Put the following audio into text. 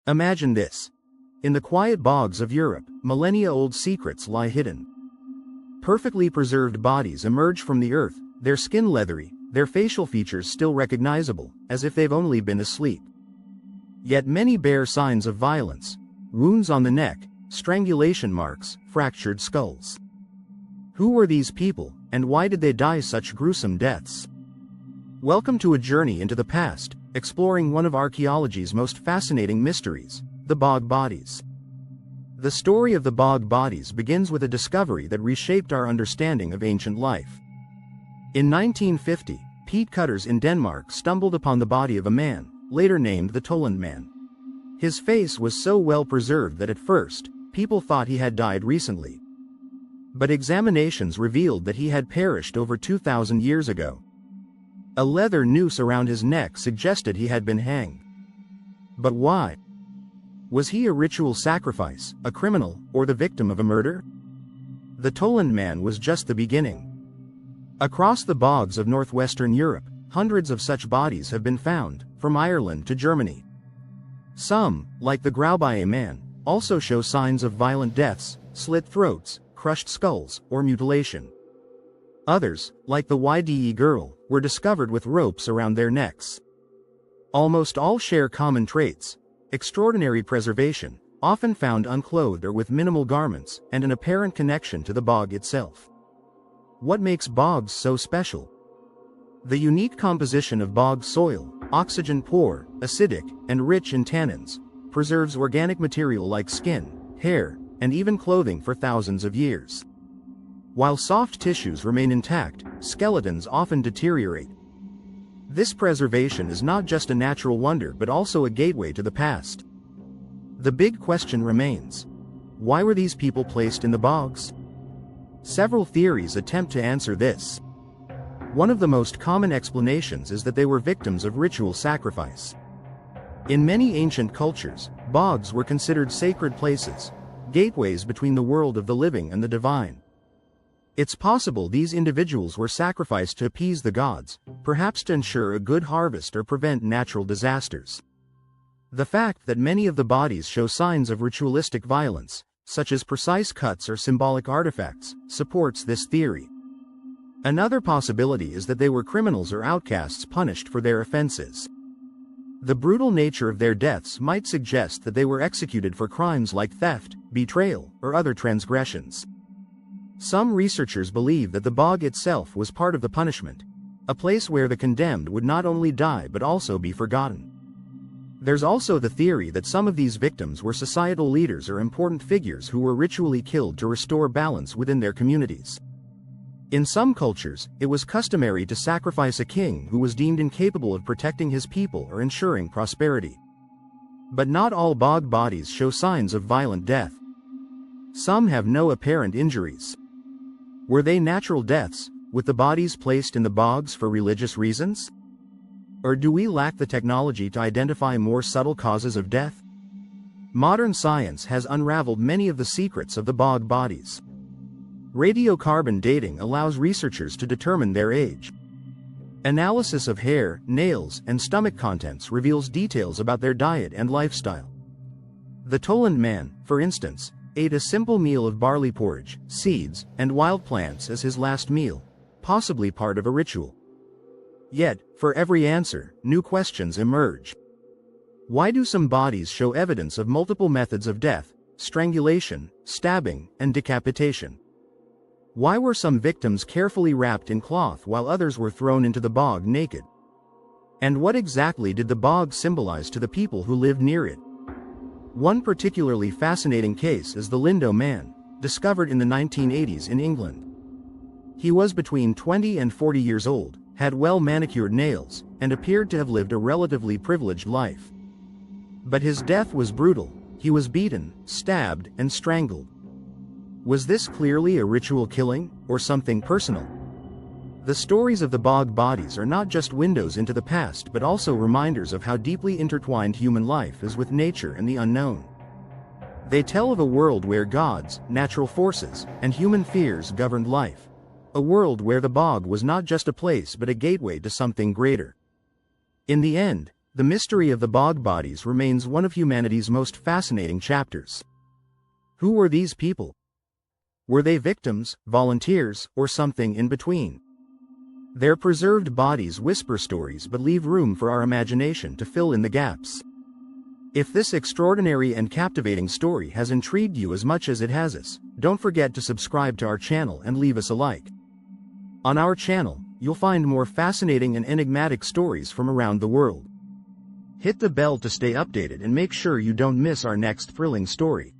Imagine this. In the quiet bogs of Europe, millennia-old secrets lie hidden. Perfectly preserved bodies emerge from the earth, their skin leathery, their facial features still recognizable, as if they've only been asleep. Yet many bear signs of violence: wounds on the neck, strangulation marks, fractured skulls. Who were these people, and why did they die such gruesome deaths? Welcome to a journey into the past, exploring one of archaeology's most fascinating mysteries, the Bog Bodies. The story of the Bog Bodies begins with a discovery that reshaped our understanding of ancient life. In 1950, peat cutters in Denmark stumbled upon the body of a man, later named the Toland Man. His face was so well preserved that at first, people thought he had died recently. But examinations revealed that he had perished over 2,000 years ago. A leather noose around his neck suggested he had been hanged. But why? Was he a ritual sacrifice, a criminal, or the victim of a murder? The Toland Man was just the beginning. Across the bogs of northwestern Europe, hundreds of such bodies have been found, from Ireland to Germany. Some, like the Graubaye Man, also show signs of violent deaths, slit throats, crushed skulls, or mutilation. Others, like the Yde girl, were discovered with ropes around their necks. Almost all share common traits: extraordinary preservation, often found unclothed or with minimal garments, and an apparent connection to the bog itself. What makes bogs so special? The unique composition of bog soil, oxygen-poor, acidic, and rich in tannins, preserves organic material like skin, hair, and even clothing for thousands of years. While soft tissues remain intact, skeletons often deteriorate. This preservation is not just a natural wonder but also a gateway to the past. The big question remains: why were these people placed in the bogs? Several theories attempt to answer this. One of the most common explanations is that they were victims of ritual sacrifice. In many ancient cultures, bogs were considered sacred places, gateways between the world of the living and the divine. It's possible these individuals were sacrificed to appease the gods, perhaps to ensure a good harvest or prevent natural disasters. The fact that many of the bodies show signs of ritualistic violence, such as precise cuts or symbolic artifacts, supports this theory. Another possibility is that they were criminals or outcasts punished for their offenses. The brutal nature of their deaths might suggest that they were executed for crimes like theft, betrayal, or other transgressions. Some researchers believe that the bog itself was part of the punishment, a place where the condemned would not only die but also be forgotten. There's also the theory that some of these victims were societal leaders or important figures who were ritually killed to restore balance within their communities. In some cultures, it was customary to sacrifice a king who was deemed incapable of protecting his people or ensuring prosperity. But not all bog bodies show signs of violent death. Some have no apparent injuries. Were they natural deaths, with the bodies placed in the bogs for religious reasons? Or do we lack the technology to identify more subtle causes of death? Modern science has unraveled many of the secrets of the bog bodies. Radiocarbon dating allows researchers to determine their age. Analysis of hair, nails, and stomach contents reveals details about their diet and lifestyle. The Toland Man, for instance, ate a simple meal of barley porridge, seeds, and wild plants as his last meal, possibly part of a ritual. Yet, for every answer, new questions emerge. Why do some bodies show evidence of multiple methods of death: strangulation, stabbing, and decapitation? Why were some victims carefully wrapped in cloth while others were thrown into the bog naked? And what exactly did the bog symbolize to the people who lived near it? One particularly fascinating case is the Lindo Man, discovered in the 1980s in England. He was between 20 and 40 years old, had well-manicured nails, and appeared to have lived a relatively privileged life. But his death was brutal. He was beaten, stabbed, and strangled. Was this clearly a ritual killing, or something personal? The stories of the Bog Bodies are not just windows into the past but also reminders of how deeply intertwined human life is with nature and the unknown. They tell of a world where gods, natural forces, and human fears governed life. A world where the bog was not just a place but a gateway to something greater. In the end, The mystery of the Bog Bodies remains one of humanity's most fascinating chapters. Who were these people? Were they victims, volunteers, or something in between? Their preserved bodies whisper stories but leave room for our imagination to fill in the gaps. If this extraordinary and captivating story has intrigued you as much as it has us, don't forget to subscribe to our channel and leave us a like. On our channel, you'll find more fascinating and enigmatic stories from around the world. Hit the bell to stay updated and make sure you don't miss our next thrilling story.